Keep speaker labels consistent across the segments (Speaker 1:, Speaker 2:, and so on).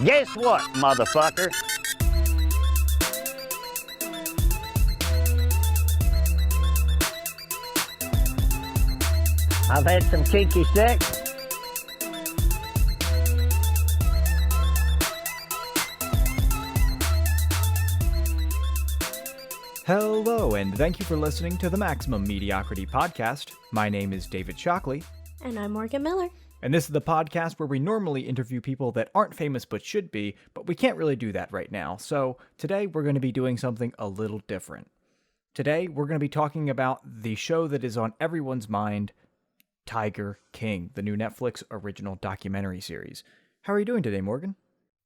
Speaker 1: Guess what, motherfucker? I've had some kinky sex.
Speaker 2: Hello, and thank you for listening to the Maximum Mediocrity Podcast. My name is David Shockley.
Speaker 3: And I'm Morgan Miller.
Speaker 2: And this is the podcast where we normally interview people that aren't famous but should be, but we can't really do that right now. So today we're going to be doing something a little different. Today we're going to be talking about the show that is on everyone's mind, Tiger King, the new Netflix original documentary series. How are you doing today, Morgan?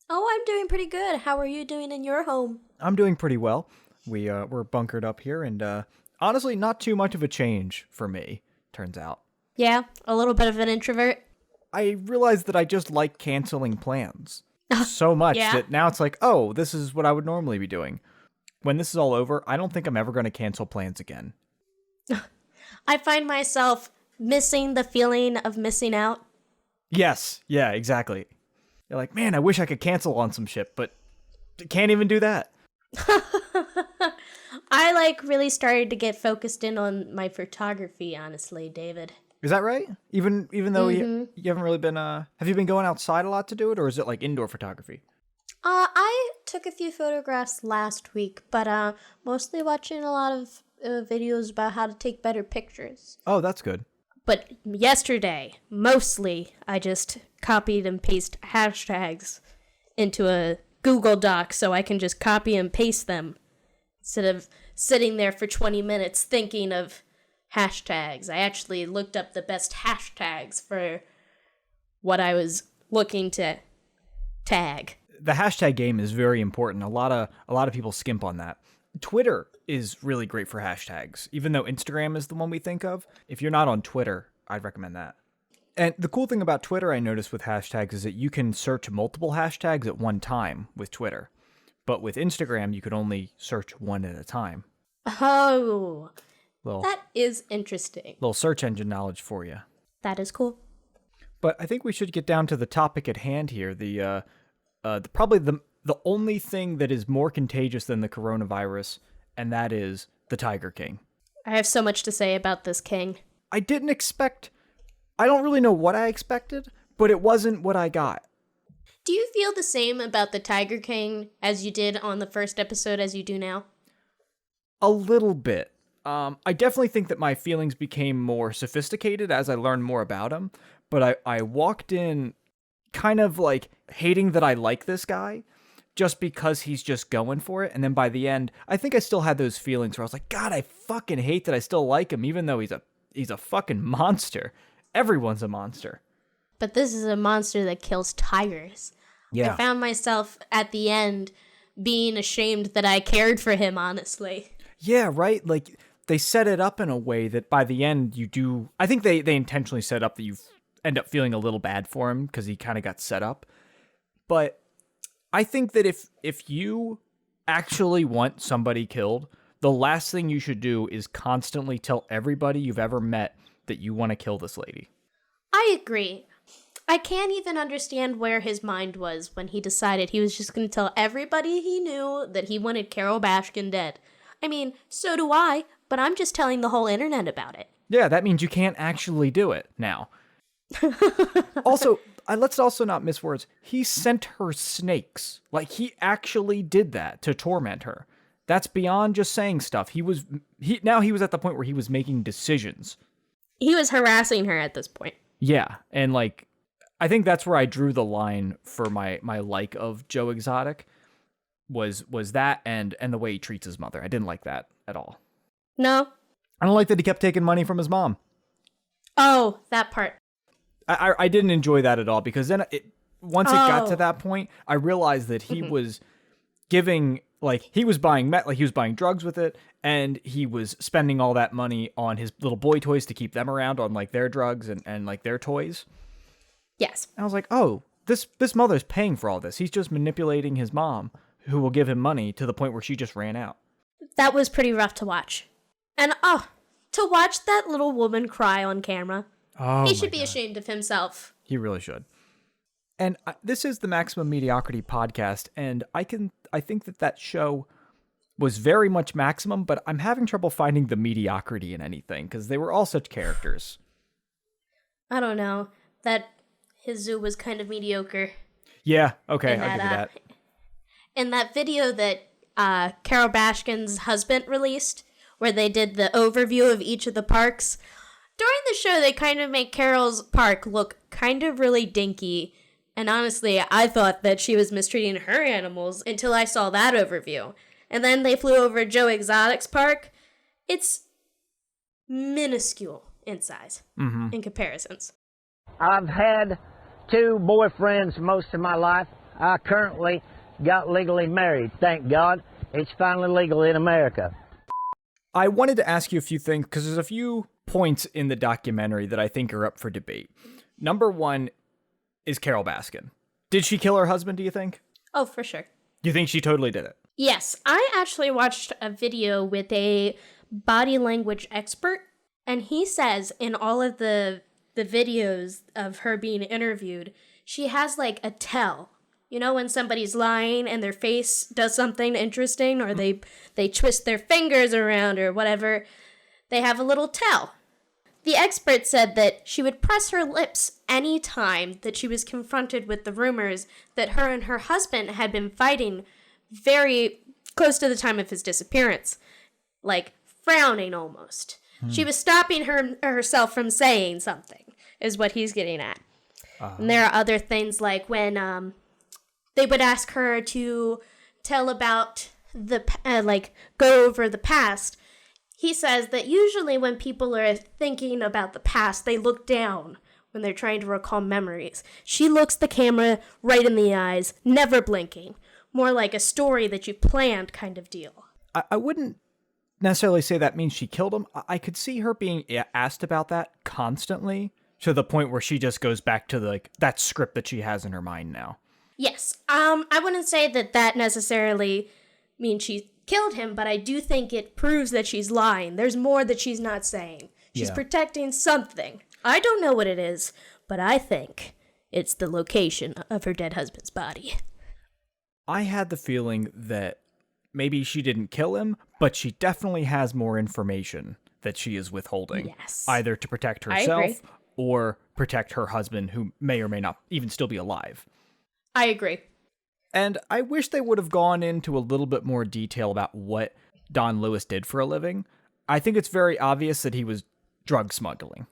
Speaker 3: Oh, I'm doing pretty good. How are you doing in your home?
Speaker 2: I'm doing pretty well. We're bunkered up here, and honestly, not too much of a change for me, turns out.
Speaker 3: Yeah, a little bit of an introvert.
Speaker 2: I realized that I just like canceling plans so much that now it's like, oh, this is what I would normally be doing. When this is all over, I don't think I'm ever going to cancel plans again.
Speaker 3: I find myself missing the feeling of missing out.
Speaker 2: Yes, yeah, exactly. You're like, man, I wish I could cancel on some shit, but can't even do that.
Speaker 3: I really started to get focused in on my photography, honestly, David.
Speaker 2: Is that right? Even though you haven't really been, have you been going outside a lot to do it, or is it like indoor photography?
Speaker 3: I took a few photographs last week, but mostly watching a lot of videos about how to take better pictures.
Speaker 2: Oh, that's good.
Speaker 3: But yesterday, mostly, I just copied and pasted hashtags into a Google Doc so I can just copy and paste them instead of sitting there for 20 minutes thinking of hashtags. I actually looked up the best hashtags for what I was looking to tag.
Speaker 2: The hashtag game is very important. A lot of people skimp on that. Twitter is really great for hashtags, even though Instagram is the one we think of. If you're not on Twitter, I'd recommend that. And the cool thing about Twitter I noticed with hashtags is that you can search multiple hashtags at one time with Twitter. But with Instagram, you could only search one at a time.
Speaker 3: Oh, that is interesting.
Speaker 2: Little search engine knowledge for you.
Speaker 3: That is cool.
Speaker 2: But I think we should get down to the topic at hand here. Probably the only thing that is more contagious than the coronavirus, and that is the Tiger King.
Speaker 3: I have so much to say about this king.
Speaker 2: I don't really know what I expected, but it wasn't what I got.
Speaker 3: Do you feel the same about the Tiger King as you did on the first episode as you do now?
Speaker 2: A little bit. I definitely think that my feelings became more sophisticated as I learned more about him, but I walked in kind of like hating that I like this guy just because he's just going for it, and then by the end, I think I still had those feelings where I was like, God, I fucking hate that I still like him, even though he's a fucking monster. Everyone's a monster.
Speaker 3: But this is a monster that kills tigers.
Speaker 2: Yeah.
Speaker 3: I found myself at the end being ashamed that I cared for him, honestly.
Speaker 2: Yeah, right? Like, they set it up in a way that by the end you do... I think they intentionally set up that you end up feeling a little bad for him because he kind of got set up. But I think that if you actually want somebody killed, the last thing you should do is constantly tell everybody you've ever met that you want to kill this lady.
Speaker 3: I agree. I can't even understand where his mind was when he decided he was just going to tell everybody he knew that he wanted Carol Baskin dead. I mean, so do I, but I'm just telling the whole internet about it.
Speaker 2: Yeah, that means you can't actually do it now. Also, let's also not miss words. He sent her snakes. Like, he actually did that to torment her. That's beyond just saying stuff. He was at the point where he was making decisions.
Speaker 3: He was harassing her at this point.
Speaker 2: Yeah, and like, I think that's where I drew the line for my like of Joe Exotic was that and the way he treats his mother. I didn't like that at all.
Speaker 3: No.
Speaker 2: I don't like that he kept taking money from his mom.
Speaker 3: Oh, that part.
Speaker 2: I didn't enjoy that at all because then once it got to that point, I realized that he was giving, like, he was buying drugs with it, and he was spending all that money on his little boy toys to keep them around on like their drugs and like their toys.
Speaker 3: Yes.
Speaker 2: And I was like, oh, this mother's paying for all this. He's just manipulating his mom, who will give him money to the point where she just ran out.
Speaker 3: That was pretty rough to watch. And to watch that little woman cry on camera.
Speaker 2: Oh,
Speaker 3: He should be
Speaker 2: God.
Speaker 3: ashamed of himself.
Speaker 2: He really should. And this is the Maximum Mediocrity podcast, and I think that show was very much maximum, but I'm having trouble finding the mediocrity in anything because they were all such characters.
Speaker 3: I don't know. That his zoo was kind of mediocre.
Speaker 2: Yeah, okay,
Speaker 3: And
Speaker 2: I'll give you that.
Speaker 3: In that video that Carol Baskin's husband released, where they did the overview of each of the parks, during the show they kind of make Carol's park look kind of really dinky. And honestly, I thought that she was mistreating her animals until I saw that overview. And then they flew over Joe Exotic's park. It's minuscule in size in comparisons.
Speaker 1: I've had 2 boyfriends most of my life. I currently got legally married, thank God. It's finally legal in America.
Speaker 2: I wanted to ask you a few things because there's a few points in the documentary that I think are up for debate. Number 1 is Carol Baskin. Did she kill her husband, do you think?
Speaker 3: Oh, for sure.
Speaker 2: You think she totally did it?
Speaker 3: Yes, I actually watched a video with a body language expert, and he says in all of the videos of her being interviewed, she has like a tell. You know, when somebody's lying and their face does something interesting, or they twist their fingers around or whatever, they have a little tell. The expert said that she would press her lips any time that she was confronted with the rumors that her and her husband had been fighting very close to the time of his disappearance, like frowning almost. She was stopping herself from saying something, is what he's getting at. And there are other things like when they would ask her to tell about go over the past. He says that usually when people are thinking about the past, they look down when they're trying to recall memories. She looks the camera right in the eyes, never blinking. More like a story that you planned kind of deal.
Speaker 2: I wouldn't necessarily say that means she killed him. I could see her being asked about that constantly to the point where she just goes back to that script that she has in her mind now.
Speaker 3: Yes. I wouldn't say that necessarily means she killed him, but I do think it proves that she's lying. There's more that she's not saying. She's protecting something. I don't know what it is, but I think it's the location of her dead husband's body.
Speaker 2: I had the feeling that maybe she didn't kill him, but she definitely has more information that she is withholding.
Speaker 3: Yes.
Speaker 2: Either to protect herself or protect her husband, who may or may not even still be alive.
Speaker 3: I agree.
Speaker 2: And I wish they would have gone into a little bit more detail about what Don Lewis did for a living. I think it's very obvious that he was drug smuggling.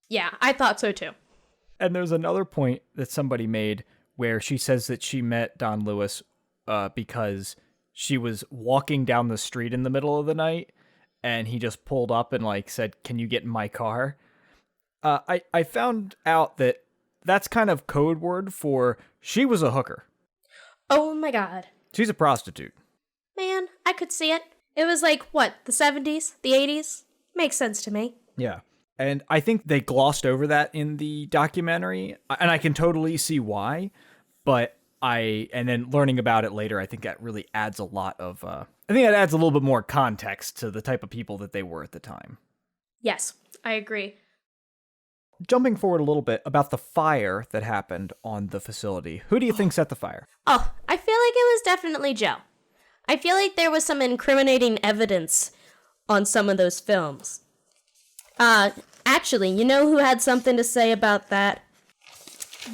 Speaker 3: Yeah, I thought so too.
Speaker 2: And there's another point that somebody made where she says that she met Don Lewis because she was walking down the street in the middle of the night and he just pulled up and said, "Can you get in my car?" I found out that that's kind of code word for she was a hooker.
Speaker 3: Oh my God.
Speaker 2: She's a prostitute.
Speaker 3: Man, I could see it. It was the 70s, the 80s? Makes sense to me.
Speaker 2: Yeah. And I think they glossed over that in the documentary, and I can totally see why, and then learning about it later, I think that really adds a lot of, I think that adds a little bit more context to the type of people that they were at the time.
Speaker 3: Yes, I agree.
Speaker 2: Jumping forward a little bit about the fire that happened on the facility. Who do you think set the fire?
Speaker 3: Oh, I feel like it was definitely Joe. I feel like there was some incriminating evidence on some of those films. Actually, you know who had something to say about that?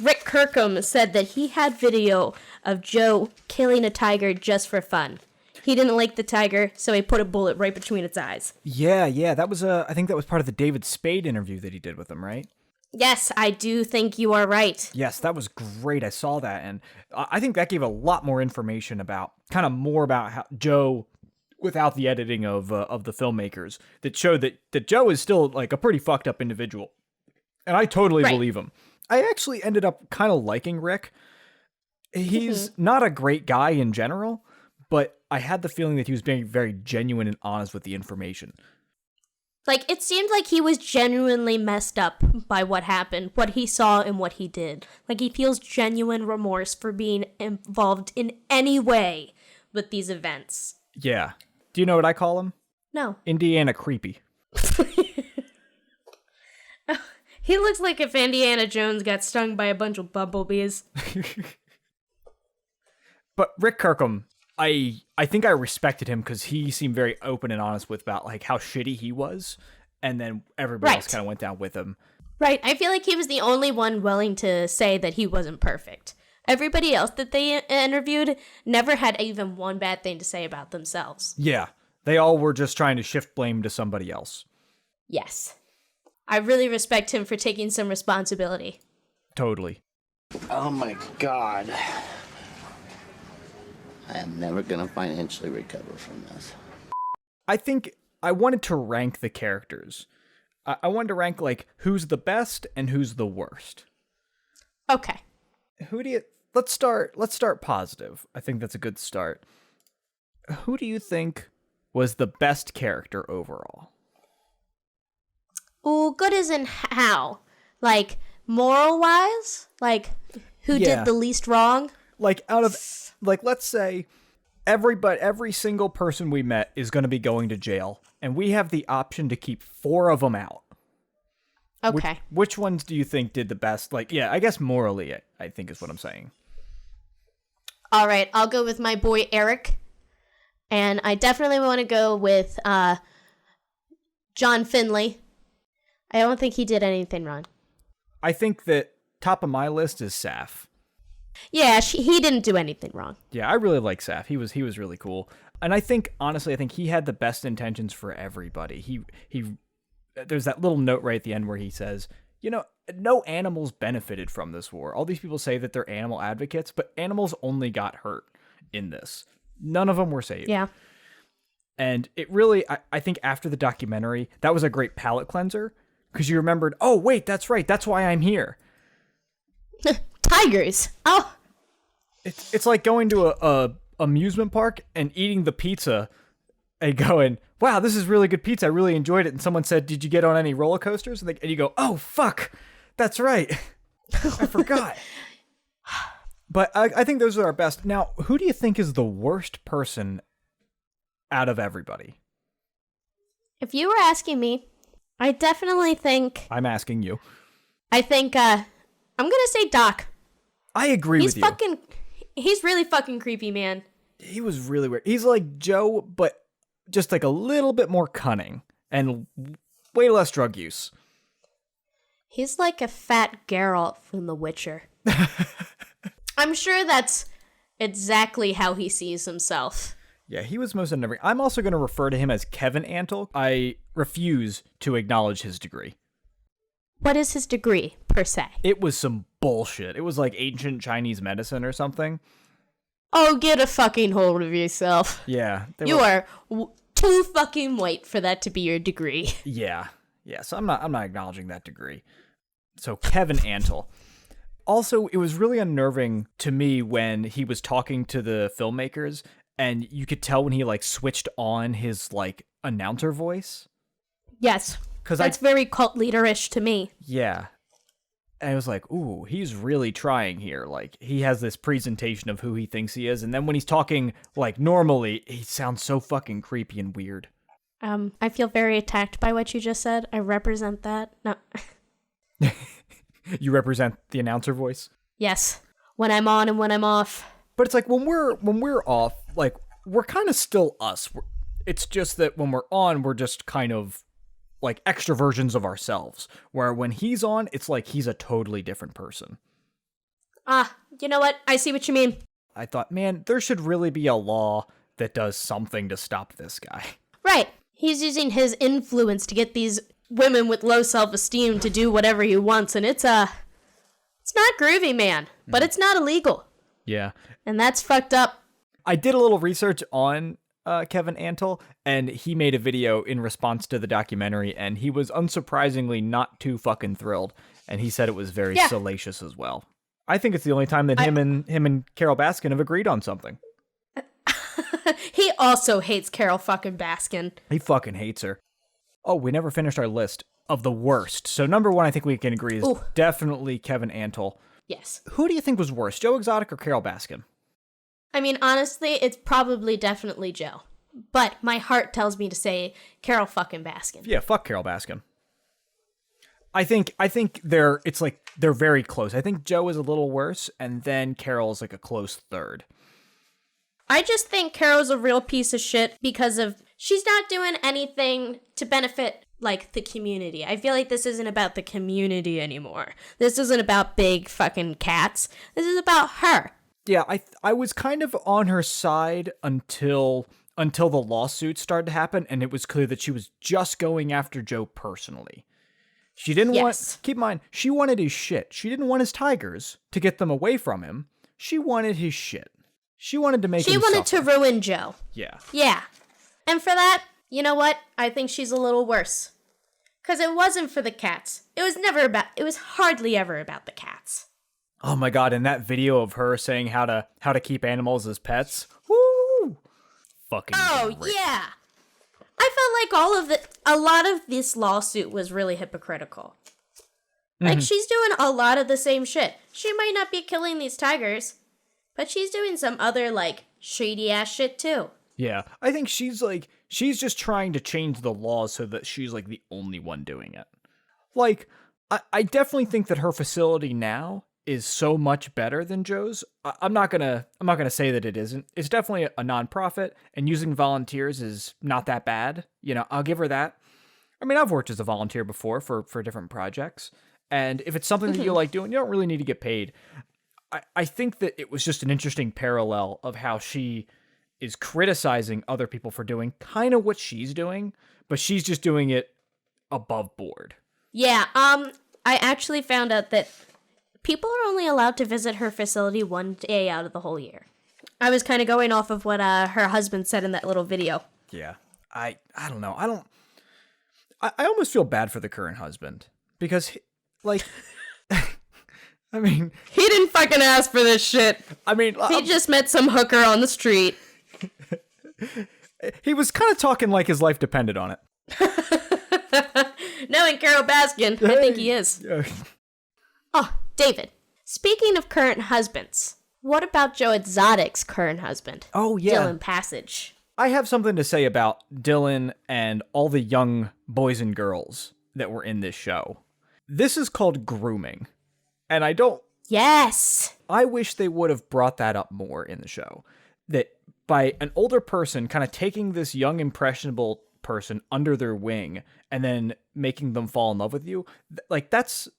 Speaker 3: Rick Kirkham said that he had video of Joe killing a tiger just for fun. He didn't like the tiger, so he put a bullet right between its eyes.
Speaker 2: Yeah, that was I think that was part of the David Spade interview that he did with him, right?
Speaker 3: Yes, I do think you are right.
Speaker 2: Yes, that was great. I saw that, and I think that gave a lot more information about, kind of more about how Joe, without the editing of the filmmakers, that showed that Joe is still a pretty fucked up individual. And I totally believe him. I actually ended up kind of liking Rick. He's not a great guy in general, but I had the feeling that he was being very genuine and honest with the information.
Speaker 3: It seemed like he was genuinely messed up by what happened, what he saw and what he did. He feels genuine remorse for being involved in any way with these events.
Speaker 2: Yeah. Do you know what I call him?
Speaker 3: No.
Speaker 2: Indiana Creepy.
Speaker 3: He looks like if Indiana Jones got stung by a bunch of bumblebees.
Speaker 2: But Rick Kirkham, I think I respected him because he seemed very open and honest with about like how shitty he was, and then everybody else kind of went down with him.
Speaker 3: Right. I feel like he was the only one willing to say that he wasn't perfect. Everybody else that they interviewed never had even one bad thing to say about themselves.
Speaker 2: Yeah. They all were just trying to shift blame to somebody else.
Speaker 3: Yes. I really respect him for taking some responsibility.
Speaker 2: Totally.
Speaker 4: Oh my God. I am never going to financially recover from this.
Speaker 2: I think I wanted to rank the characters. I wanted to rank, like, who's the best and who's the worst.
Speaker 3: Okay.
Speaker 2: Let's start positive. I think that's a good start. Who do you think was the best character overall?
Speaker 3: Ooh, good as in how? Like, moral-wise? Like, who did the least wrong?
Speaker 2: Like, let's say every single person we met is going to be going to jail, and we have the option to keep 4 of them out.
Speaker 3: Okay.
Speaker 2: Which ones do you think did the best? Like, yeah, I guess morally, I think is what I'm saying.
Speaker 3: All right, I'll go with my boy Eric. And I definitely want to go with John Finley. I don't think he did anything wrong.
Speaker 2: I think that top of my list is Saf.
Speaker 3: Yeah, he didn't do anything wrong.
Speaker 2: Yeah, I really like Saf. He was really cool. And I think, honestly, he had the best intentions for everybody. He there's that little note right at the end where he says, you know, no animals benefited from this war. All these people say that they're animal advocates, but animals only got hurt in this. None of them were saved.
Speaker 3: Yeah.
Speaker 2: And it really, I think after the documentary, that was a great palate cleanser because you remembered, oh, wait, that's right. That's why I'm here.
Speaker 3: Tigers. Oh.
Speaker 2: It's like going to a amusement park and eating the pizza and going, wow, this is really good pizza. I really enjoyed it. And someone said, did you get on any roller coasters? And you go, oh, fuck. That's right. I forgot. But I think those are our best. Now, who do you think is the worst person out of everybody?
Speaker 3: If you were asking me, I definitely think...
Speaker 2: I'm asking you.
Speaker 3: I think, I'm going to say Doc.
Speaker 2: I agree with you.
Speaker 3: He's really fucking creepy, man.
Speaker 2: He was really weird. He's like Joe, but just like a little bit more cunning and way less drug use.
Speaker 3: He's like a fat Geralt from The Witcher. I'm sure that's exactly how he sees himself.
Speaker 2: Yeah, he was most unnerving. I'm also going to refer to him as Kevin Antle. I refuse to acknowledge his degree.
Speaker 3: What is his degree, per se?
Speaker 2: It was some bullshit. It was like ancient Chinese medicine or something.
Speaker 3: Oh, get a fucking hold of yourself.
Speaker 2: Yeah.
Speaker 3: You are too fucking white for that to be your degree.
Speaker 2: Yeah. Yeah, so I'm not acknowledging that degree. So Kevin Antle. Also, it was really unnerving to me when he was talking to the filmmakers, and you could tell when he like switched on his like announcer voice.
Speaker 3: Yes, that's very cult leader-ish to me.
Speaker 2: Yeah, and I was like, ooh, he's really trying here. Like he has this presentation of who he thinks he is, and then when he's talking like normally, he sounds so fucking creepy and weird.
Speaker 3: I feel very attacked by what you just said. I represent that. No.
Speaker 2: You represent the announcer voice?
Speaker 3: Yes. When I'm on and when I'm off.
Speaker 2: But it's like when we're off, like we're kind of still us. It's just that when we're on, we're just kind of like extra versions of ourselves. Where when he's on, it's like he's a totally different person.
Speaker 3: You know what? I see what you mean.
Speaker 2: I thought, man, there should really be a law that does something to stop this guy.
Speaker 3: Right. He's using his influence to get these women with low self-esteem to do whatever he wants, and it's not groovy, man, but it's not illegal.
Speaker 2: Yeah.
Speaker 3: And that's fucked up.
Speaker 2: I did a little research on Kevin Antle, and he made a video in response to the documentary, and he was unsurprisingly not too fucking thrilled, and he said it was very salacious as well. I think it's the only time that him and Carol Baskin have agreed on something.
Speaker 3: He also hates Carol fucking Baskin.
Speaker 2: He fucking hates her. Oh, we never finished our list of the worst. So number 1, I think we can agree, is definitely Kevin Antle.
Speaker 3: Yes.
Speaker 2: Who do you think was worse, Joe Exotic or Carol Baskin?
Speaker 3: I mean, honestly, it's probably definitely Joe. But my heart tells me to say Carol fucking Baskin.
Speaker 2: Yeah, fuck Carol Baskin. I think they're very close. I think Joe is a little worse, and then Carol's like a close third.
Speaker 3: I just think Carol's a real piece of shit because of she's not doing anything to benefit like the community. I feel like this isn't about the community anymore. This isn't about big fucking cats. This is about her.
Speaker 2: Yeah, I was kind of on her side until the lawsuit started to happen, and it was clear that she was just going after Joe personally. She didn't want, keep in mind, she wanted his shit. She didn't want his tigers to get them away from him. She wanted his shit. She wanted to make him suffer.
Speaker 3: She wanted to ruin Joe.
Speaker 2: Yeah.
Speaker 3: Yeah. And for that, you know what? I think she's a little worse. Because it wasn't for the cats. It was hardly ever about the cats.
Speaker 2: Oh my god, and that video of her saying how to keep animals as pets. Woo! Fucking great.
Speaker 3: Yeah. I felt like a lot of this lawsuit was really hypocritical. Like, she's doing a lot of the same shit. She might not be killing these tigers, but she's doing some other, like, shady-ass shit, too.
Speaker 2: Yeah, I think she's just trying to change the laws so that she's, like, the only one doing it. Like, I definitely think that her facility now is so much better than Joe's. I'm not gonna say that it isn't. It's definitely a nonprofit, and using volunteers is not that bad. You know, I'll give her that. I mean, I've worked as a volunteer before for different projects, and if it's something that you like doing, you don't really need to get paid. I think that it was just an interesting parallel of how she is criticizing other people for doing kind of what she's doing, but she's just doing it above board.
Speaker 3: Yeah, I actually found out that people are only allowed to visit her facility one day out of the whole year. I was kind of going off of what her husband said in that little video.
Speaker 2: Yeah. I don't know. I almost feel bad for the current husband because, like, I mean...
Speaker 3: He didn't fucking ask for this shit.
Speaker 2: I mean...
Speaker 3: He just met some hooker on the street.
Speaker 2: He was kind of talking like his life depended on it.
Speaker 3: Knowing Carol Baskin, I think he is. Oh, David, speaking of current husbands, what about Joe Exotic's current husband?
Speaker 2: Oh, yeah.
Speaker 3: Dylan Passage.
Speaker 2: I have something to say about Dylan and all the young boys and girls that were in this show. This is called grooming. And I don't...
Speaker 3: Yes!
Speaker 2: I wish they would have brought that up more in the show. That by an older person kind of taking this young, impressionable person under their wing and then making them fall in love with you, like, that's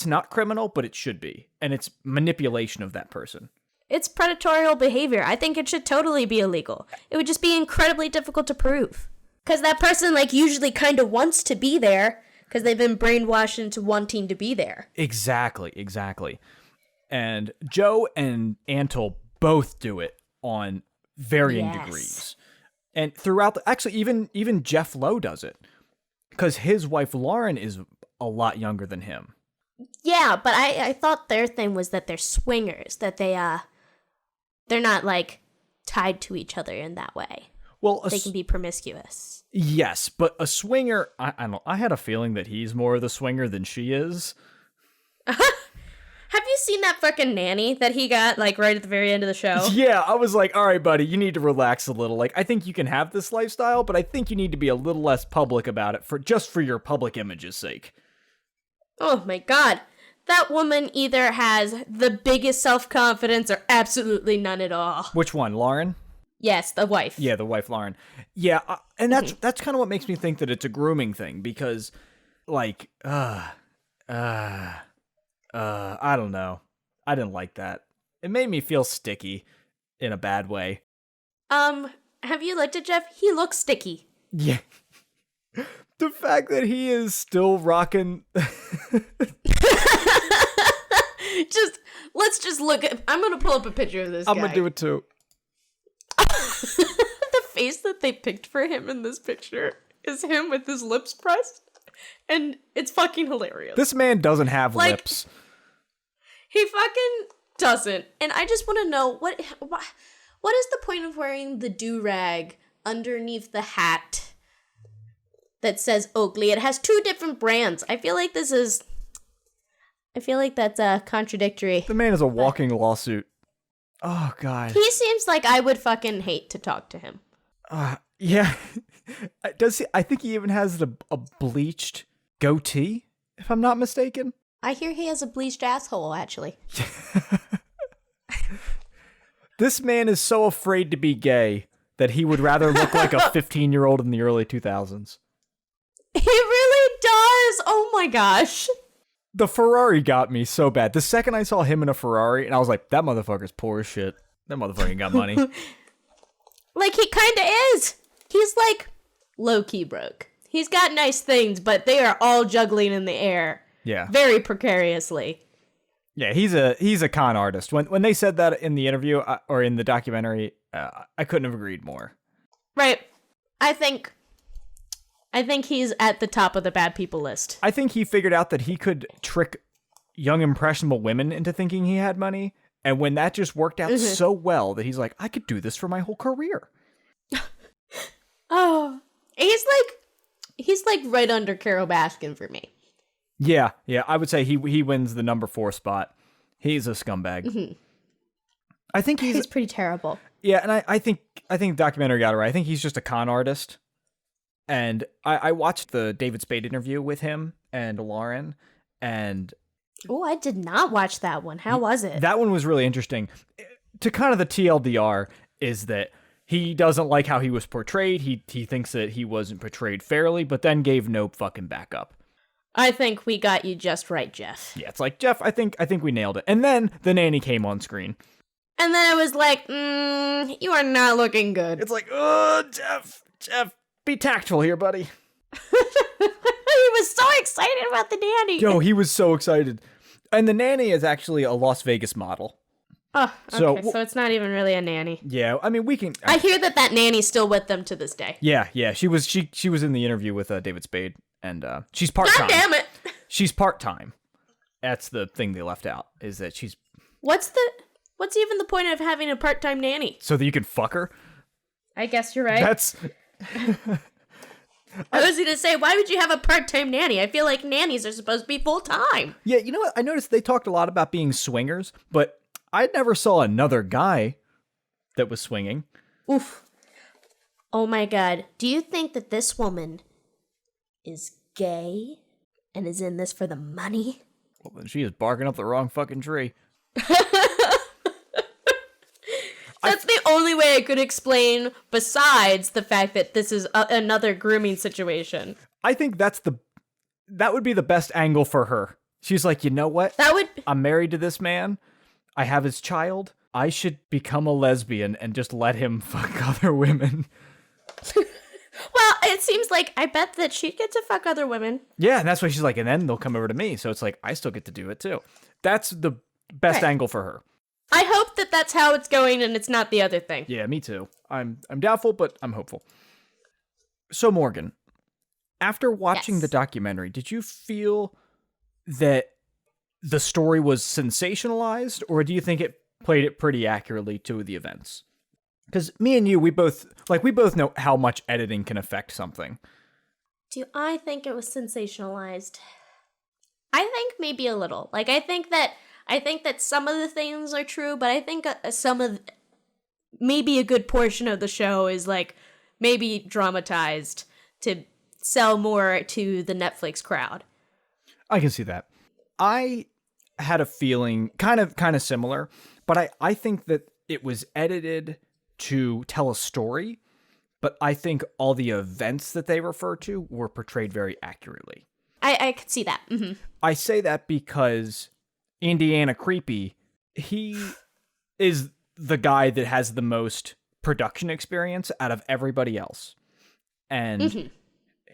Speaker 2: not criminal, but it should be. And it's manipulation of that person.
Speaker 3: It's predatorial behavior. I think it should totally be illegal. It would just be incredibly difficult to prove. Because that person, like, usually kind of wants to be there because they've been brainwashed into wanting to be there. Exactly.
Speaker 2: And Joe and Antle both do it on varying degrees. And throughout actually, even Jeff Lowe does it. Because his wife, Lauren, is a lot younger than him.
Speaker 3: Yeah, but I thought their thing was that they're swingers, that they're not, like, tied to each other in that way.
Speaker 2: Well,
Speaker 3: they can be promiscuous.
Speaker 2: Yes, but a swinger, I don't know, I had a feeling that he's more of the swinger than she is.
Speaker 3: Have you seen that fucking nanny that he got, like, right at the very end of the show?
Speaker 2: Yeah, I was like, all right, buddy, you need to relax a little. Like, I think you can have this lifestyle, but I think you need to be a little less public about it just for your public image's sake.
Speaker 3: Oh my god. That woman either has the biggest self-confidence or absolutely none at all.
Speaker 2: Which one, Lauren?
Speaker 3: Yes, the wife.
Speaker 2: Yeah, the wife, Lauren. Yeah, and that's kind of what makes me think that it's a grooming thing, because, like, I don't know. I didn't like that. It made me feel sticky in a bad way.
Speaker 3: Have you looked at Jeff? He looks sticky.
Speaker 2: Yeah. The fact that he is still rocking...
Speaker 3: Let's just look at... I'm going to pull up a picture of this guy.
Speaker 2: I'm going to do it too.
Speaker 3: The face that they picked for him in this picture is him with his lips pressed. And it's fucking hilarious.
Speaker 2: This man doesn't have lips.
Speaker 3: He fucking doesn't. And I just want to know, what is the point of wearing the do-rag underneath the hat that says Oakley? It has two different brands. I feel like that's contradictory.
Speaker 2: The man is a walking lawsuit. Oh, God.
Speaker 3: He seems like I would fucking hate to talk to him.
Speaker 2: Yeah. Does he? I think he even has a bleached goatee, if I'm not mistaken.
Speaker 3: I hear he has a bleached asshole, actually.
Speaker 2: This man is so afraid to be gay that he would rather look like a 15-year-old in the early 2000s.
Speaker 3: He really does! Oh my gosh.
Speaker 2: The Ferrari got me so bad. The second I saw him in a Ferrari, and I was like, that motherfucker's poor as shit. That motherfucker ain't got money.
Speaker 3: Like, he kinda is. He's like low-key broke. He's got nice things, but they are all juggling in the air.
Speaker 2: Yeah.
Speaker 3: Very precariously.
Speaker 2: Yeah, he's a con artist. When they said that in the interview or in the documentary, I couldn't have agreed more.
Speaker 3: Right. I think he's at the top of the bad people list.
Speaker 2: I think he figured out that he could trick young impressionable women into thinking he had money, and when that just worked out so well that he's like, I could do this for my whole career.
Speaker 3: Oh, he's like right under Carol Baskin for me.
Speaker 2: Yeah, I would say he wins the number 4 spot. He's a scumbag. Mm-hmm. I think he's
Speaker 3: pretty terrible.
Speaker 2: Yeah, and I think the documentary got it right. I think he's just a con artist. And I watched the David Spade interview with him and Lauren, and
Speaker 3: oh, I did not watch that one. How was it?
Speaker 2: That one was really interesting. To kind of the TLDR is that he doesn't like how he was portrayed. He thinks that he wasn't portrayed fairly, but then gave no fucking backup.
Speaker 3: I think we got you just right, Jeff.
Speaker 2: Yeah, it's like, Jeff, I think we nailed it. And then the nanny came on screen.
Speaker 3: And then it was like, you are not looking good.
Speaker 2: It's like, oh, Jeff, be tactful here, buddy.
Speaker 3: He was so excited about the nanny.
Speaker 2: Yo, he was so excited. And the nanny is actually a Las Vegas model.
Speaker 3: Oh, okay, so it's not even really a nanny.
Speaker 2: Yeah, I mean, we can...
Speaker 3: I hear that nanny's still with them to this day.
Speaker 2: Yeah, she was in the interview with David Spade, and she's part-time.
Speaker 3: God damn it!
Speaker 2: She's part-time. That's the thing they left out, is that she's...
Speaker 3: What's even the point of having a part-time nanny?
Speaker 2: So that you can fuck her?
Speaker 3: I guess you're right.
Speaker 2: That's...
Speaker 3: I was going to say, why would you have a part-time nanny? I feel like nannies are supposed to be full-time.
Speaker 2: Yeah, you know what? I noticed they talked a lot about being swingers, but I never saw another guy that was swinging.
Speaker 3: Oof. Oh my god. Do you think that this woman is gay and is in this for the money?
Speaker 2: Well, then she is barking up the wrong fucking tree.
Speaker 3: That's the only way I could explain, besides the fact that this is another grooming situation.
Speaker 2: I think that would be the best angle for her. She's like, you know what? I'm married to this man. I have his child. I should become a lesbian and just let him fuck other women.
Speaker 3: Well, it seems like I bet that she'd get to fuck other women.
Speaker 2: Yeah, and that's why she's like, and then they'll come over to me. So it's like, I still get to do it too. That's the best angle for her.
Speaker 3: I hope that that's how it's going and it's not the other thing.
Speaker 2: Yeah, me too. I'm doubtful, but I'm hopeful. So Morgan, after watching the documentary, did you feel that the story was sensationalized, or do you think it played it pretty accurately to the events? Because me and you, we both know how much editing can affect something.
Speaker 3: Do I think it was sensationalized? I think maybe a little. Like, I think that some of the things are true, but I think maybe a good portion of the show is like maybe dramatized to sell more to the Netflix crowd.
Speaker 2: I can see that. I had a feeling kind of similar, but I think that it was edited to tell a story, but I think all the events that they refer to were portrayed very accurately.
Speaker 3: I could see that. Mm-hmm.
Speaker 2: I say that because Indiana Creepy, he is the guy that has the most production experience out of everybody else. And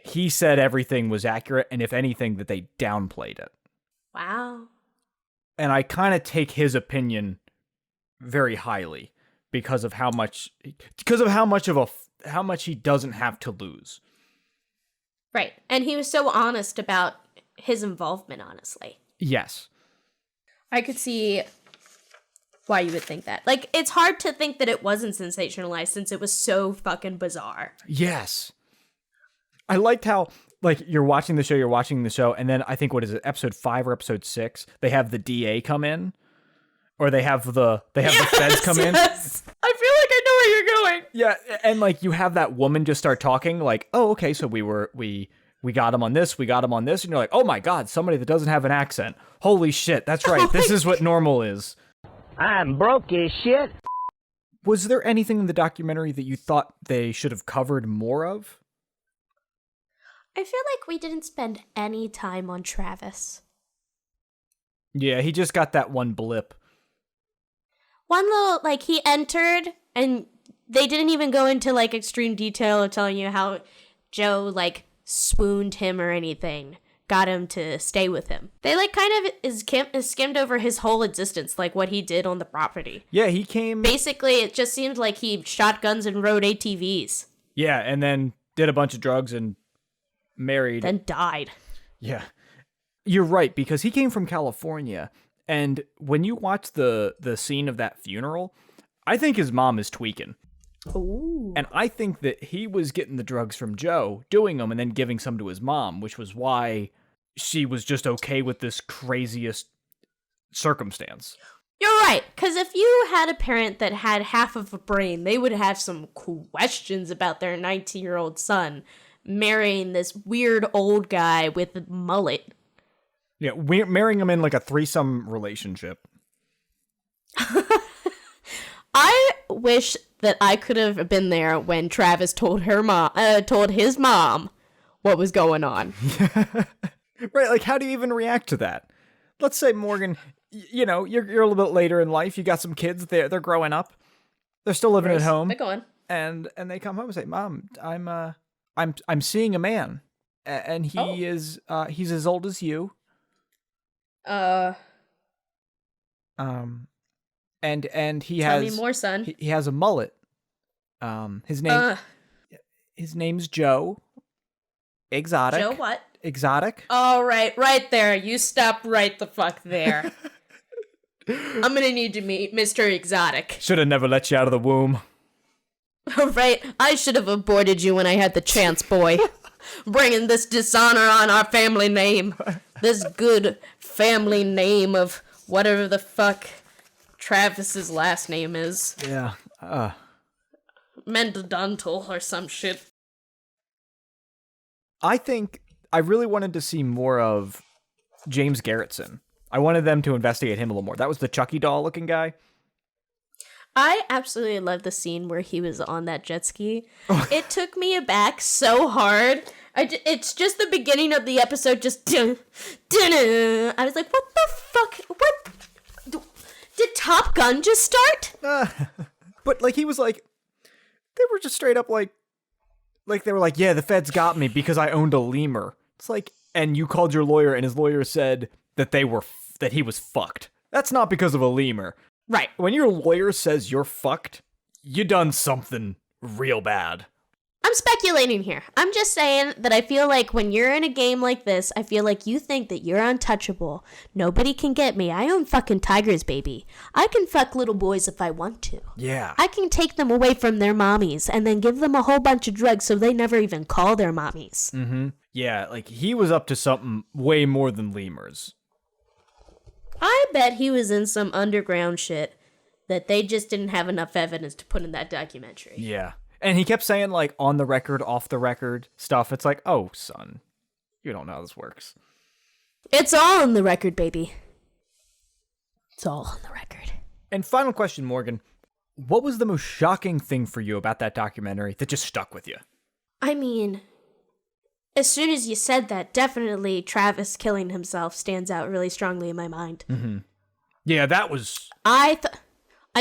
Speaker 2: he said everything was accurate, and if anything, that they downplayed it.
Speaker 3: Wow.
Speaker 2: And I kind of take his opinion very highly because of how much he doesn't have to lose.
Speaker 3: Right. And he was so honest about his involvement, honestly.
Speaker 2: Yes.
Speaker 3: I could see why you would think that. Like, it's hard to think that it wasn't sensationalized since it was so fucking bizarre.
Speaker 2: Yes. I liked how, like, you're watching the show, and then I think, what is it, episode 5 or episode 6, they have the DA come in, Or they have the feds come in.
Speaker 3: Yes. I feel like I know where you're going.
Speaker 2: Yeah, and like you have that woman just start talking like, "Oh, okay, so we got him on this, we got him on this." And you're like, "Oh my god, somebody that doesn't have an accent. Holy shit, that's right. This is what normal is."
Speaker 1: I'm broke as shit.
Speaker 2: Was there anything in the documentary that you thought they should have covered more of?
Speaker 3: I feel like we didn't spend any time on Travis.
Speaker 2: Yeah, he just got that one blip.
Speaker 3: One little, like, he entered, and they didn't even go into, like, extreme detail of telling you how Joe, like, swooned him or anything. Got him to stay with him. They, like, kind of skimmed over his whole existence, like, what he did on the property.
Speaker 2: Yeah, he came...
Speaker 3: Basically, it just seemed like he shot guns and rode ATVs.
Speaker 2: Yeah, and then did a bunch of drugs and married.
Speaker 3: Then died.
Speaker 2: Yeah. You're right, because he came from California, and when you watch the scene of that funeral, I think his mom is tweaking.
Speaker 3: Ooh.
Speaker 2: And I think that he was getting the drugs from Joe, doing them, and then giving some to his mom, which was why she was just okay with this craziest circumstance.
Speaker 3: You're right, because if you had a parent that had half of a brain, they would have some questions about their 19-year-old son marrying this weird old guy with a mullet.
Speaker 2: Yeah, we're marrying him in like a threesome relationship.
Speaker 3: I wish that I could have been there when Travis told his mom what was going on.
Speaker 2: Right, like how do you even react to that? Let's say Morgan, you know, you're a little bit later in life, you got some kids, they're growing up. They're still living at home.
Speaker 3: They're going.
Speaker 2: And they come home and say, "Mom, I'm seeing a man. And he is he's as old as you." And he
Speaker 3: Tell
Speaker 2: has
Speaker 3: me more, son.
Speaker 2: He has a mullet. His name's Joe. Exotic.
Speaker 3: Joe what?
Speaker 2: Exotic.
Speaker 3: All right, right there. You stop right the fuck there. I'm gonna need to meet Mr. Exotic.
Speaker 2: Should have never let you out of the womb.
Speaker 3: Right, I should have aborted you when I had the chance, boy. Bringing this dishonor on our family name. This good family name of whatever the fuck Travis's last name is.
Speaker 2: Yeah.
Speaker 3: Mendodontal or some shit.
Speaker 2: I think I really wanted to see more of James Garretson. I wanted them to investigate him a little more. That was the Chucky doll looking guy.
Speaker 3: I absolutely love the scene where he was on that jet ski. It took me aback so hard. It's just the beginning of the episode, just I was like, what the fuck? What? Did Top Gun just start?
Speaker 2: But like he was like, they were just straight up like they were like, yeah, the feds got me because I owned a lemur. It's like, and you called your lawyer, and his lawyer said that that he was fucked. That's not because of a lemur.
Speaker 3: Right.
Speaker 2: When your lawyer says you're fucked, you done something real bad.
Speaker 3: I'm speculating here. I'm just saying that I feel like when you're in a game like this, I feel like you think that you're untouchable. Nobody can get me. I own fucking tigers, baby. I can fuck little boys if I want to.
Speaker 2: Yeah.
Speaker 3: I can take them away from their mommies and then give them a whole bunch of drugs so they never even call their mommies.
Speaker 2: Mm-hmm. Yeah, like he was up to something way more than lemurs.
Speaker 3: I bet he was in some underground shit that they just didn't have enough evidence to put in that documentary.
Speaker 2: Yeah. And he kept saying, like, on the record, off the record stuff. It's like, oh, son, you don't know how this works.
Speaker 3: It's all on the record, baby. It's all on the record.
Speaker 2: And final question, Morgan. What was the most shocking thing for you about that documentary that just stuck with you?
Speaker 3: I mean, as soon as you said that, definitely Travis killing himself stands out really strongly in my mind.
Speaker 2: Mm-hmm. Yeah, that was...
Speaker 3: I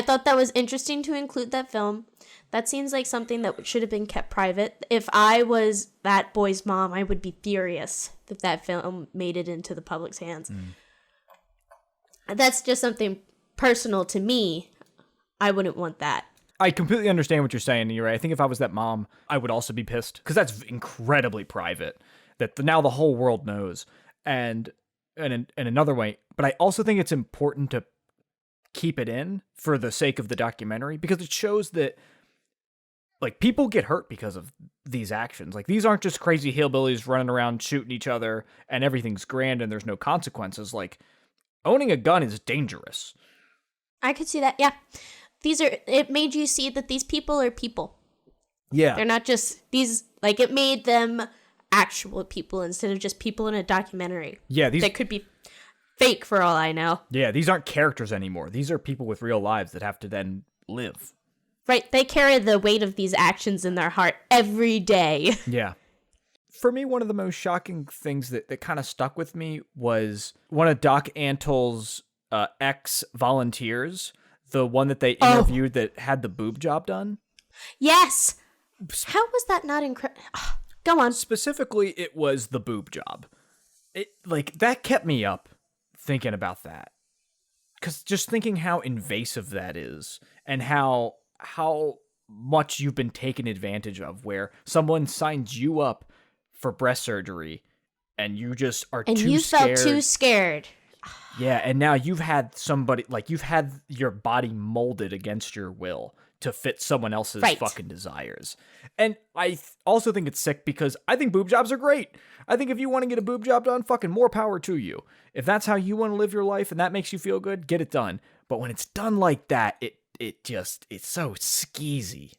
Speaker 3: thought that was interesting to include that film. That seems like something that should have been kept private. If I was that boy's mom, I would be furious that that film made it into the public's hands. That's just something personal to me. I wouldn't want that.
Speaker 2: I completely understand what you're saying, and you're right. I think if I was that mom, I would also be pissed, because that's incredibly private, that now the whole world knows. And in another way, but I also think it's important to keep it in for the sake of the documentary, because it shows that like people get hurt because of these actions. Like these aren't just crazy hillbillies running around shooting each other and everything's grand and there's no consequences. Like owning a gun is dangerous.
Speaker 3: I could see that. Yeah. It made you see that these people are people.
Speaker 2: Yeah.
Speaker 3: They're not just these, like, it made them actual people instead of just people in a documentary.
Speaker 2: Yeah,
Speaker 3: that could be fake for all I know.
Speaker 2: Yeah, these aren't characters anymore. These are people with real lives that have to then live.
Speaker 3: Right, they carry the weight of these actions in their heart every day.
Speaker 2: Yeah. For me, one of the most shocking things that kind of stuck with me was one of Doc Antle's ex-volunteers, the one that they interviewed that had the boob job done.
Speaker 3: Yes! How was that not incredible? Go on.
Speaker 2: Specifically, it was the boob job. That kept me up thinking about that. Because just thinking how invasive that is and how much you've been taken advantage of, where someone signs you up for breast surgery and you just are
Speaker 3: and
Speaker 2: too
Speaker 3: you
Speaker 2: scared.
Speaker 3: felt too scared.
Speaker 2: Yeah, and now you've had somebody, you've had your body molded against your will to fit someone else's fucking desires. And I also think it's sick because I think boob jobs are great. I think if you want to get a boob job done, fucking more power to you. If that's how you want to live your life and that makes you feel good, get it done. But when it's done like that, it's so skeezy.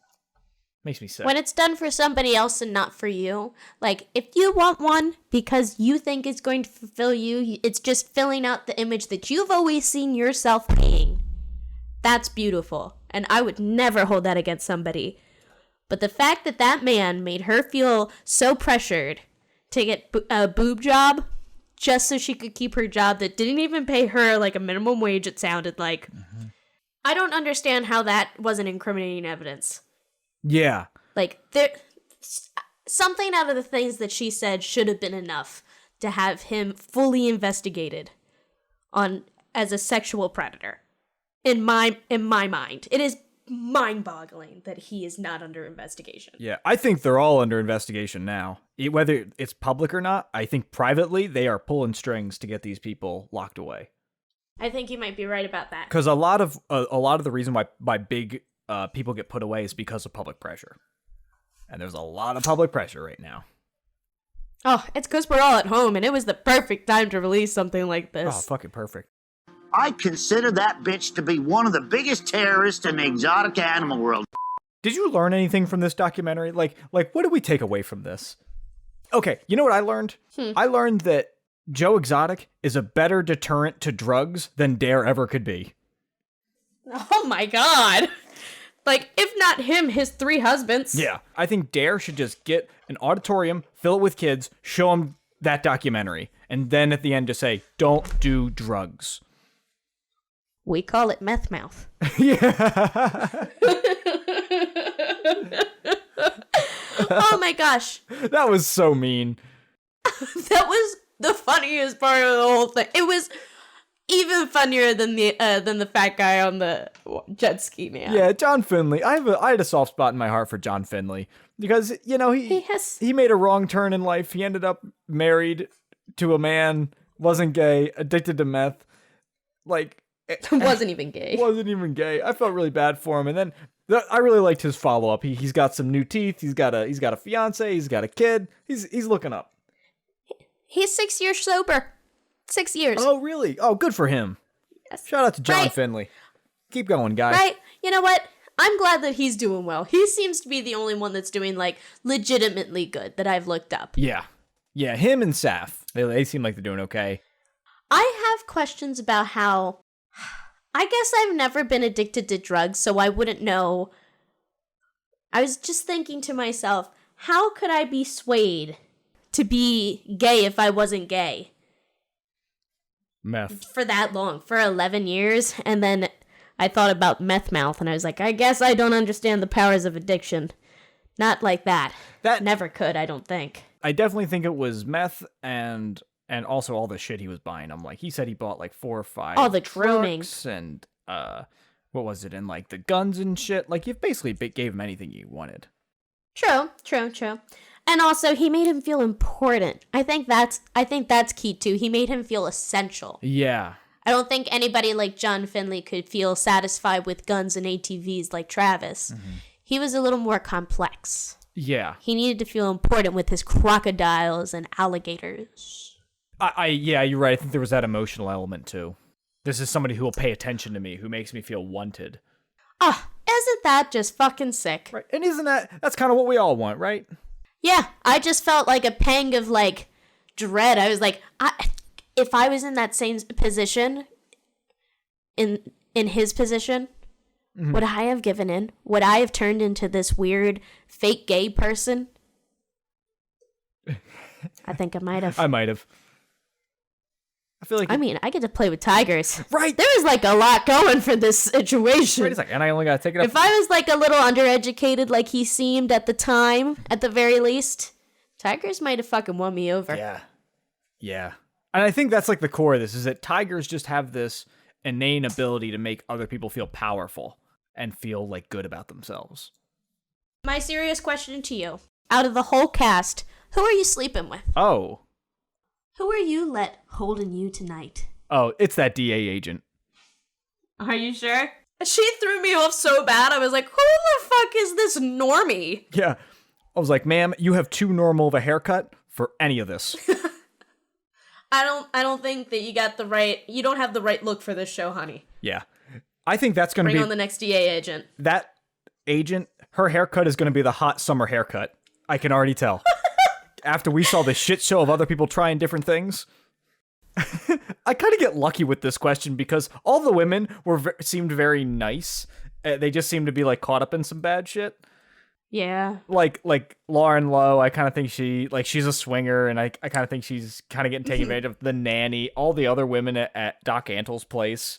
Speaker 2: Makes me sick.
Speaker 3: When it's done for somebody else and not for you, like, if you want one because you think it's going to fulfill you, it's just filling out the image that you've always seen yourself being. That's beautiful. And I would never hold that against somebody. But the fact that that man made her feel so pressured to get a boob job just so she could keep her job that didn't even pay her like a minimum wage, it sounded like. Mm-hmm. I don't understand how that wasn't incriminating evidence.
Speaker 2: Yeah.
Speaker 3: Like, something out of the things that she said should have been enough to have him fully investigated as a sexual predator. In my mind, it is mind-boggling that he is not under investigation.
Speaker 2: Yeah, I think they're all under investigation now. Whether it's public or not, I think privately they are pulling strings to get these people locked away.
Speaker 3: I think you might be right about that.
Speaker 2: Because a lot of the reason why big people get put away is because of public pressure, and there's a lot of public pressure right now.
Speaker 3: Oh, it's because we're all at home, and it was the perfect time to release something like this.
Speaker 2: Oh, fucking perfect.
Speaker 5: I consider that bitch to be one of the biggest terrorists in the exotic animal world.
Speaker 2: Did you learn anything from this documentary? Like what did we take away from this? Okay, you know what I learned? I learned that Joe Exotic is a better deterrent to drugs than Dare ever could be.
Speaker 3: Oh my god. Like, if not him, his 3 husbands.
Speaker 2: Yeah, I think Dare should just get an auditorium, fill it with kids, show them that documentary, and then at the end just say, don't do drugs.
Speaker 3: We call it meth mouth.
Speaker 2: Yeah.
Speaker 3: Oh my gosh.
Speaker 2: That was so mean.
Speaker 3: That was the funniest part of the whole thing. It was even funnier than the fat guy on the jet ski, man.
Speaker 2: Yeah, John Finley. I had a soft spot in my heart for John Finley because, you know, he made a wrong turn in life. He ended up married to a man, wasn't gay, addicted to meth.
Speaker 3: Wasn't even gay.
Speaker 2: Wasn't even gay. I felt really bad for him. And then I really liked his follow-up. He's got some new teeth. He's got a fiance. He's got a kid. He's looking up.
Speaker 3: He's 6 years sober. 6 years.
Speaker 2: Oh, really? Oh, good for him.
Speaker 3: Yes.
Speaker 2: Shout out to John Finley. Keep going, guy.
Speaker 3: Right. You know what? I'm glad that he's doing well. He seems to be the only one that's doing, like, legitimately good that I've looked up.
Speaker 2: Yeah. Yeah, him and Saf. They seem like they're doing okay.
Speaker 3: I have questions about how... I guess I've never been addicted to drugs, so I wouldn't know. I was just thinking to myself, how could I be swayed to be gay if I wasn't gay?
Speaker 2: Meth.
Speaker 3: For that long, for 11 years, and then I thought about meth mouth, and I was like, I guess I don't understand the powers of addiction. Not like that. That never could, I don't think.
Speaker 2: I definitely think it was meth and also all the shit he was buying. I'm like, he said he bought like 4 or 5
Speaker 3: all the grooming
Speaker 2: and what was it, and like the guns and shit. Like, you basically gave him anything you wanted.
Speaker 3: True. And also, he made him feel important. I think that's key too. He made him feel essential.
Speaker 2: Yeah.
Speaker 3: I don't think anybody like John Finley could feel satisfied with guns and ATVs like Travis. Mm-hmm. He was a little more complex.
Speaker 2: Yeah.
Speaker 3: He needed to feel important with his crocodiles and alligators.
Speaker 2: Yeah, you're right. I think there was that emotional element too. This is somebody who will pay attention to me, who makes me feel wanted.
Speaker 3: Ah, isn't that just fucking sick?
Speaker 2: Right. And isn't that's kind of what we all want, right?
Speaker 3: Yeah, I just felt like a pang of like dread. I was like, if I was in that same position, in his position, would I have given in? Would I have turned into this weird fake gay person? I think I might have.
Speaker 2: I might have. I feel like
Speaker 3: I get to play with tigers.
Speaker 2: Right.
Speaker 3: There was like a lot going for this situation.
Speaker 2: Wait a second, and I only gotta take it up.
Speaker 3: If I was like a little undereducated like he seemed at the time, at the very least, tigers might have fucking won me over.
Speaker 2: Yeah. And I think that's like the core of this, is that tigers just have this innate ability to make other people feel powerful and feel like good about themselves.
Speaker 3: My serious question to you. Out of the whole cast, who are you sleeping with?
Speaker 2: Oh.
Speaker 3: Who are you let holding you tonight?
Speaker 2: Oh, it's that DA agent.
Speaker 3: Are you sure? She threw me off so bad, I was like, who the fuck is this normie?
Speaker 2: Yeah. I was like, ma'am, you have too normal of a haircut for any of this.
Speaker 3: I don't think that you don't have the right look for this show, honey.
Speaker 2: Yeah. I think that's going to be...
Speaker 3: Bring on the next DA agent.
Speaker 2: That agent, her haircut is going to be the hot summer haircut. I can already tell. After we saw the shit show of other people trying different things. I kind of get lucky with this question because all the women seemed very nice. They just seemed to be like caught up in some bad shit.
Speaker 3: Yeah.
Speaker 2: Like Lauren Lowe, I kind of think she's a swinger, and I kind of think she's kind of getting taken advantage of. The nanny, all the other women at Doc Antle's place.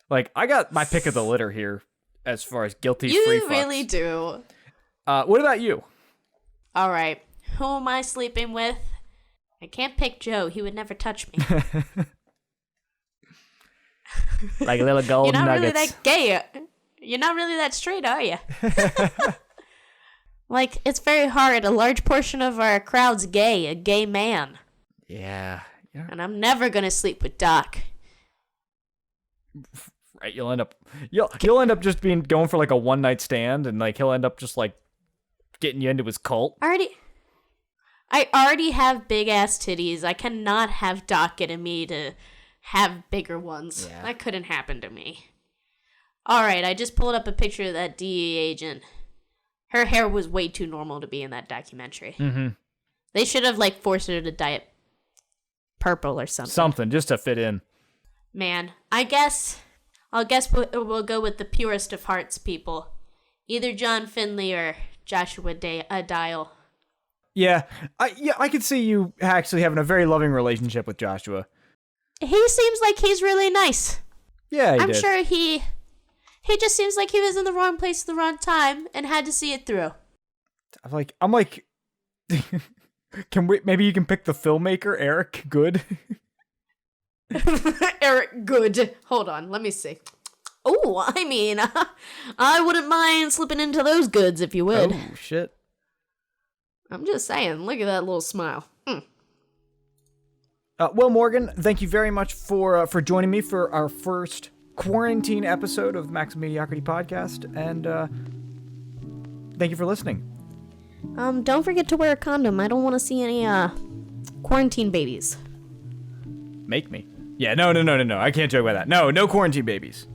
Speaker 2: Like, I got my pick of the litter here as far as guilty free fucks.
Speaker 3: You really do.
Speaker 2: What about you?
Speaker 3: All right. Who am I sleeping with? I can't pick Joe. He would never touch me.
Speaker 2: Like little gold
Speaker 3: You're not
Speaker 2: nuggets.
Speaker 3: really that gay. You're not really that straight, are you? Like, it's very hard. A large portion of our crowd's gay. A gay man.
Speaker 2: Yeah.
Speaker 3: And I'm never going to sleep with Doc.
Speaker 2: Right, you'll end up just going for like a one night stand, and like he'll end up just like getting you into his cult.
Speaker 3: I already have big ass titties. I cannot have Doc getting me to have bigger ones.
Speaker 2: Yeah.
Speaker 3: That couldn't happen to me. All right, I just pulled up a picture of that DEA agent. Her hair was way too normal to be in that documentary.
Speaker 2: Mm-hmm.
Speaker 3: They should have like forced her to dye it purple or something.
Speaker 2: Something just to fit in.
Speaker 3: Man, I'll guess we'll go with the purest of hearts people. Either John Finley or Joshua Dial.
Speaker 2: Yeah, I could see you actually having a very loving relationship with Joshua.
Speaker 3: He seems like he's really nice.
Speaker 2: Yeah,
Speaker 3: I'm sure he just seems like he was in the wrong place at the wrong time and had to see it through.
Speaker 2: I'm like, maybe you can pick the filmmaker, Eric Good?
Speaker 3: Eric Good. Hold on, let me see. Oh, I mean, I wouldn't mind slipping into those goods if you would.
Speaker 2: Oh, shit.
Speaker 3: I'm just saying, look at that little smile.
Speaker 2: Well, Morgan, thank you very much for joining me for our first quarantine episode of the Max Mediocrity Podcast, and thank you for listening.
Speaker 3: Don't forget to wear a condom. I don't want to see any quarantine babies.
Speaker 2: Make me. Yeah, no. I can't joke about that. No quarantine babies.